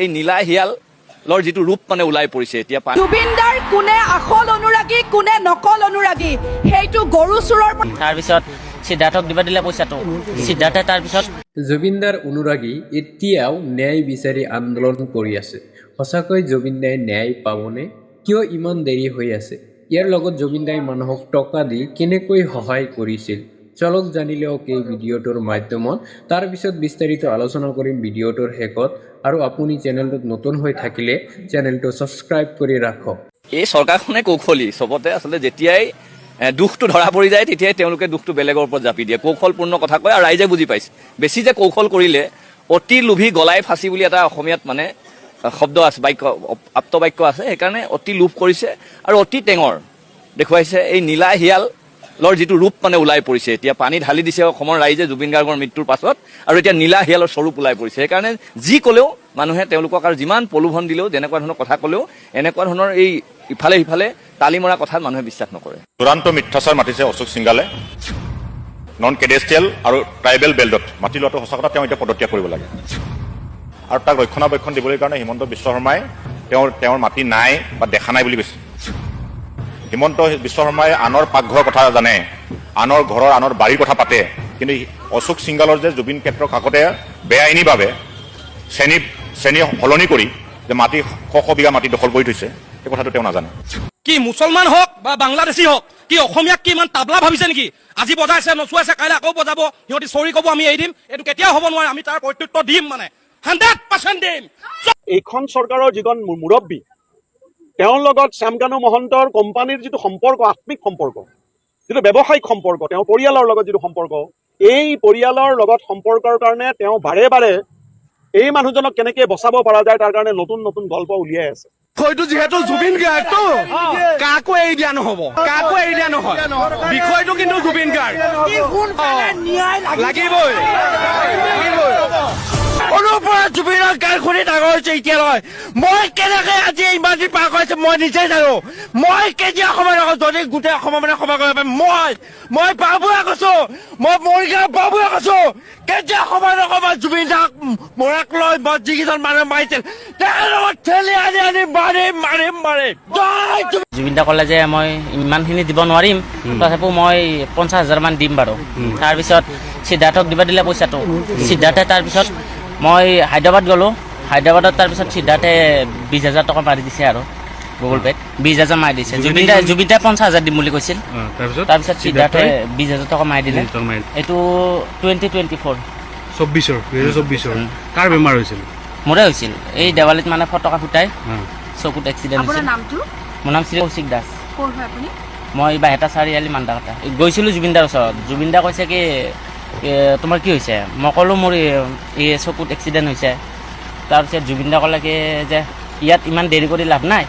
এই নীলা হিয়ালৰ যিটো ৰূপ মানে ওলাই পৰিছে এতিয়া জুবিনদাৰ কোনে আসল অনুৰাগী কোনে নকল অনুৰাগী সেইটো গৰু চুৰৰ তাৰপিছত সিদ্ধাৰ্থক দিবা দিলে পইচাটো সিদ্ধাৰ্থে তাৰপিছত জুবিনদাৰ অনুৰাগী এতিয়াও ন্যায় বিচাৰি আন্দোলন কৰি আছে। সঁচাকৈ জুবিনদাই ন্যায় পাবনে? কিয় ইমান দেৰি হৈ আছে? ইয়াৰ লগত জুবিনদাই মানুহক টকা দি কেনেকৈ সহায় কৰিছিল? চলক জানিলেও এই ভিডিঅ'টোৰ মাধ্যমত তাৰপিছত বিস্তাৰিত আলোচনা কৰিম ভিডিঅ'টোৰ শেষত। আৰু আপুনি চেনেলটোত নতুন হৈ থাকিলে চেনেলটো ছাবস্ক্ৰাইব কৰি ৰাখক। এই চৰকাৰখনে কৌশলী চবতে আচলতে যেতিয়াই দুখটো ধৰা পৰি যায় তেতিয়াই তেওঁলোকে দুখটো বেলেগৰ ওপৰত জাপি দিয়ে, কৌশলপূৰ্ণ কথা কয় আৰু ৰাইজে বুজি পাইছে। বেছি যে কৌশল কৰিলে অতি লোভী গলাই ফাঁচি বুলি এটা অসমীয়াত মানে শব্দ আছে, বাক্য আপ্ত বাক্য আছে, সেইকাৰণে অতি লোভ কৰিছে আৰু অতি টেঙৰ দেখুৱাইছে। এই নীলা হিয়ালৰ যিটো ৰূপ মানে ওলাই পৰিছে এতিয়া পানী ঢালি দিছে অসমৰ ৰাইজে জুবিন গাৰ্গৰ মৃত্যুৰ পাছত, আৰু এতিয়া নীলা হিয়ালৰ স্বৰূপ ওলাই পৰিছে। সেইকাৰণে যি ক'লেও মানুহে তেওঁলোকক আৰু যিমান প্ৰলোভন দিলেও যেনেকুৱা ধৰণৰ কথা ক'লেও এনেকুৱা ধৰণৰ এই ইফালে সিফালে তালি মৰা কথাত মানুহে বিশ্বাস নকৰে। চূড়ান্ত মিথ্যাচাৰ মাতিছে অশোক সিংগালে। নন কেডেষ্ট্ৰিয়েল আৰু ট্ৰাইবেল বেল্টত মাতি লোৱাটো সঁচা কথা, তেওঁ এতিয়া পদত্যাগ কৰিব লাগে আৰু তাক ৰক্ষণাবেক্ষণ দিবলৈ কাৰণে হিমন্ত বিশ্ব শৰ্মাই তেওঁৰ মাটি নাই বা দেখা নাই বুলি কৈছে। হিমন্ত বিশ্ব শৰ্মাই আনৰ পাকঘৰৰ কথা জানে, আনৰ ঘৰৰ আনৰ বাৰীৰ কথা পাতে, কিন্তু অশোক সিংগালৰ যে জুবিন ক্ষেত্ৰৰ কাষতে বেআইনীভাৱে শ্ৰেণী সলনি কৰি যে মাটি শ বিঘা মাটি দখল কৰি থৈছে সেই কথাটো তেওঁ নাজানে। কি মুছলমান হওক বা বাংলাদেশী হওক, কি অসমীয়াক কি ইমান তাবলা ভাবিছে নেকি? আজি বজাইছে নচুৱাইছে, কাইলৈ আকৌ বজাব, সিহঁতি চৰি ক'ব আমি এৰি দিম, এইটো কেতিয়াও হ'ব নোৱাৰে। আমি তাৰ প্ৰত্যুত্তৰ দিম, মানে 100% দিম। এইখন চৰকাৰৰ যিজন মুৰব্বী, তেওঁৰ লগত শ্যামকানু মহন্তৰ কোম্পানীৰ যিটো সম্পৰ্ক, আত্মিক সম্পৰ্ক, যিটো ব্যৱসায়িক সম্পৰ্ক, তেওঁৰ পৰিয়ালৰ লগত যিটো সম্পৰ্ক, এই পৰিয়ালৰ লগত সম্পৰ্কৰ কাৰণে তেওঁ বাৰে বাৰে এই মানুহজনক কেনেকে বচাব পৰা যায় তাৰ কাৰণে নতুন নতুন গল্প উলিয়াই আছে। বিষয়টো যিহেতু জুবিন গাৰ্গটো কাকো এৰি দিয়া নহ'ব, কাকো এৰি দিয়া নহয়। বিষয়টো কিন্তু জুবিন গাৰ্গ লাগিবই। জুবিনৰ গান শুনি ডাঙৰ হৈছে এতিয়ালৈ। মই কেনেকে আজি ইমান দিন পাৰ কৰিছে মই নিজে জানো। মই কেতিয়া সময় নকওঁ, যদি গোটেই অসমৰ মানে সময় কৰিব পাৰিম। মই বাবুৱে কৈছো, মই মৰিগাঁও বাবুৱে কৈছো, কেতিয়া সময় নকওঁ মই জুবিন দাক মৰাক লৈ মই যিকেইজন মানুহে মাৰিছিল তেখেতক ঠেলি আনি মাৰিম। জুবিন দা ক'লে যে মই ইমানখিনি দিব নোৱাৰিম, তথাপিও মই 50,000 মান দিম বাৰু। তাৰপিছত সিদ্ধাৰ্থক দিবা দিলে পইচাটো সিদ্ধাৰ্থে। তাৰপিছত মই হায়দৰাবাদ গ'লোঁ, হায়দৰাবাদত তাৰপিছত সিদ্ধাৰ্থে 20,000 টকা মাৰি দিছে আৰু গুগল পে'ত 20,000 মাৰি দিছে। জুবিন দাই 50,000 দিম বুলি কৈছিল, তাৰপিছত সিদ্ধাৰ্থে 20,000 টকা মাৰি দিলে। এইটো 2024 কাৰ বেমাৰ হৈছিল? মোৰে হৈছিল। এই দেৱালীত মানে ফটকা ফুটাই চকুত এক্সিডেণ্ট হৈছিল। মোৰ নাম শ্ৰী কৌশিক দাস। মই বাহেটা চাৰিআলি মান্দাকাটা গৈছিলোঁ জুবিনদাৰ ওচৰত। জুবিন দা কৈছে কি তোমাৰ কি হৈছে? মই ক'লোঁ মোৰ এই চকুত এক্সিডেণ্ট হৈছে। তাৰপিছত জুবিন দা ক'লে কি যে ইয়াত ইমান দেৰি কৰি লাভ নাই,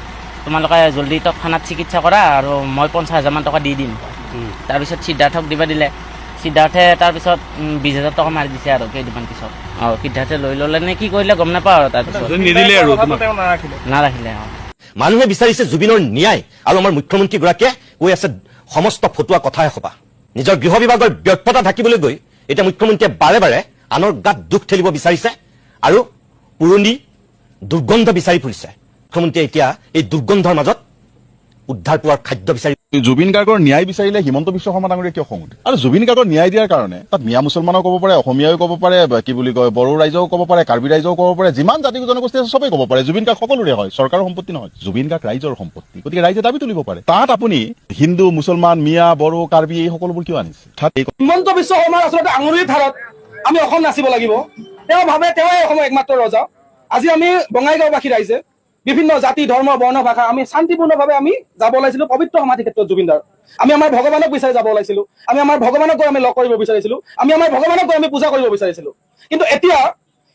তোমালোকে জল্দি তৎক্ষণাত চিকিৎসা কৰা আৰু মই 50,000 মান টকা দি দিম। তাৰপিছত সিদ্ধাৰ্থক দিবা দিলে। সিদ্ধাৰ্থে তাৰপিছত 20,000 টকা মাৰি দিছে আৰু কেইদিনমান পিছত। সিদ্ধাৰ্থে লৈ ল'লে নে কি কৰিলে গম নাপাওঁ আৰু তাৰপিছত নাৰাখিলে। মানুহে বিচাৰিছে জুবিনৰ ন্যায়, আৰু আমাৰ মুখ্যমন্ত্ৰীগৰাকীয়ে কৈ আছে সমস্ত ফটুৱা কথাই সবা। নিজৰ গৃহ বিভাগৰ ব্যৰ্থতা ঢাকিবলৈ গৈ এতিয়া মুখ্যমন্ত্ৰীয়ে বাৰে বাৰে আনৰ গাত দুখ ঠেলিব বিচাৰিছে আৰু পুৰণি দুৰ্গন্ধ বিচাৰি ফুৰিছে। মুখ্যমন্ত্ৰীয়ে এতিয়া এই দুৰ্গন্ধৰ মাজত উদ্ধাৰ পোৱাৰ খাদ্য বিচাৰি। জুবিন গাৰ্গৰ ন্যায় বিচাৰিলে হিমন্ত বিশ্ব শৰ্মা ডাঙৰীয়া কিয় খং উঠে? আৰু জুবিন গাৰ্গৰ ন্যায় দিয়াৰ কাৰণে তাত মিয়া মুছলমানেও ক'ব পাৰে, অসমীয়াও ক'ব পাৰে, কি বুলি কয় বড়ো ৰাইজেও ক'ব পাৰে, কাৰ্বি ৰাইজেও ক'ব পাৰে, যিমান জাতি জনগোষ্ঠী আছে চবেই ক'ব পাৰে। জুবিন গাৰ্গ সকলোৰে হয়, চৰকাৰৰ সম্পত্তি নহয়। জুবিন গাৰ্গ ৰাইজৰ সম্পত্তি, গতিকে ৰাইজে দাবী তুলিব পাৰে। তাত আপুনি হিন্দু, মুছলমান, মিয়া, বড়ো, কাৰ্বি এই সকলোবোৰ কিয় আনিছে? হিমন্ত বিশ্ব শৰ্মাৰ আচলতে আঙুলিৰ ধাৰত আমি অসম নাচিব লাগিব। তেওঁ ভাবে তেওঁৱে অসমৰ একমাত্ৰ ৰজা। আজি আমি বঙাইগাঁওবাসী ৰাইজে বিভিন্ন জাতি ধৰ্ম বৰ্ণ ভাষা আমি শান্তিপূৰ্ণভাৱে আমি যাব ওলাইছিলো পবিত্ৰ সমাধি ক্ষেত্ৰত জুবিনদাৰ। আমি আমাৰ ভগৱানক বিচাৰি যাব ওলাইছিলো, আমি আমাৰ ভগৱানক গৈ আমি লগ কৰিব বিচাৰিছিলো, আমি আমাৰ ভগৱানক গৈ আমি পূজা কৰিব বিচাৰিছিলো। কিন্তু এতিয়া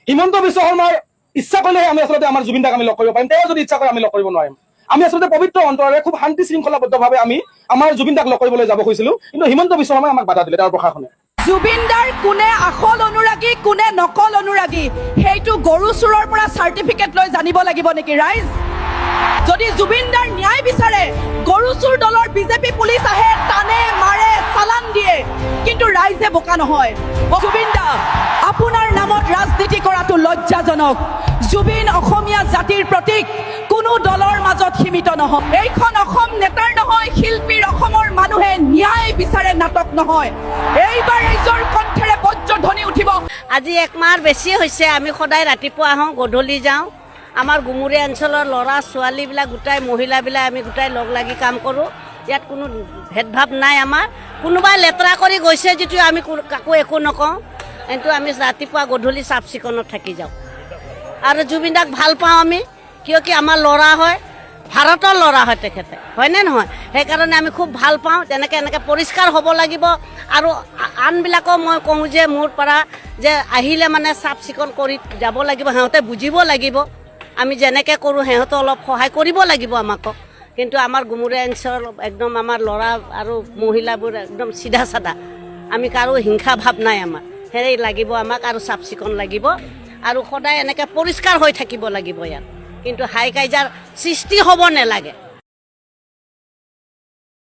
হিমন্ত বিশ্ব শৰ্মাৰ ইচ্ছা কৰিলেহে আমি আচলতে আমাৰ জুবিনদাক আমি লগ কৰিব পাৰিম। তেওঁ যদি ইচ্ছা কৰে আমি লগ কৰিব নোৱাৰিম। আমি আচলতে পবিত্ৰ অন্তৰেৰে খুব শান্তি শৃংখলাবদ্ধভাৱে আমি আমাৰ জুবিনদাক লগ কৰিবলৈ যাব খুজিছিলো, কিন্তু হিমন্ত বিশ্ব শৰ্মাই আমাক বাধা দিলে, তাৰ প্ৰশাসনে। জুবিনদাৰ কোনে আসল অনুৰাগী কোনে নকল অনুৰাগী সেইটো গৰু চুৰৰ পৰা চাৰ্টিফিকেট লৈ জানিব লাগিব নেকি ৰাইজ? যদি জুবিনদাৰ ন্যায় বিচাৰে, গৰু চুৰ দলৰ বিজেপি পুলিচ আহে, টানে মাৰে, চালান দিয়ে, কিন্তু ৰাইজে বোকা নহয়। জুবিনদা, আপোনাৰ নামত ৰাজনীতি কৰাটো লজ্জাজনক। জুবিন অসমীয়া জাতিৰ প্ৰতীক, কোনো দলৰ মাজত সীমিত নহয়। এইখন অসম নেতাৰ নহয়, শিল্পীৰ অসমৰ মানুহে ন্যায় বিচাৰে, নাটক নহয়। এইবাৰ ৰাইজৰ কণ্ঠেৰে বজ্ৰধ্বনি উঠিব। আজি একমাহ বেছি হৈছে, আমি সদায় ৰাতিপুৱা আহোঁ, গধূলি যাওঁ। আমাৰ গুমুৰীয়া অঞ্চলৰ ল'ৰা ছোৱালীবিলাক গোটাই, মহিলাবিলাক আমি গোটাই লগ লাগি কাম কৰোঁ। ইয়াত কোনো ভেদভাৱ নাই আমাৰ। কোনোবাই লেতেৰা কৰি গৈছে যিটো আমি কাকো একো নকওঁ, কিন্তু আমি ৰাতিপুৱা গধূলি চাফ চিকুণত থাকি যাওঁ। আৰু জুবিন দাক ভাল পাওঁ আমি, কিয় কি আমাৰ ল'ৰা হয়, ভাৰতৰ ল'ৰা হয় তেখেতে, হয়নে নহয়? সেইকাৰণে আমি খুব ভাল পাওঁ। এনেকৈ পৰিষ্কাৰ হ'ব লাগিব। আৰু আনবিলাকো মই কওঁ যে মোৰ পৰা যে আহিলে মানে চাফ চিকুণ কৰি যাব লাগিব, সিহঁতে বুজিব লাগিব। আমি যেনেকৈ কৰোঁ সিহঁতে অলপ সহায় কৰিব লাগিব আমাকো। কিন্তু আমাৰ গুমুৰীয়া অঞ্চল একদম আমাৰ ল'ৰা আৰু মহিলাবোৰ একদম চিধা চাধা, আমি কাৰো হিংসা ভাৱ নাই আমাৰ। সেয়ে লাগিব আমাক, আৰু চাফ চিকুণ লাগিব, আৰু সদায় এনেকৈ পৰিষ্কাৰ হৈ থাকিব লাগিব ইয়াত। কিন্তু হাই কাইজাৰ সৃষ্টি হ'ব নালাগে।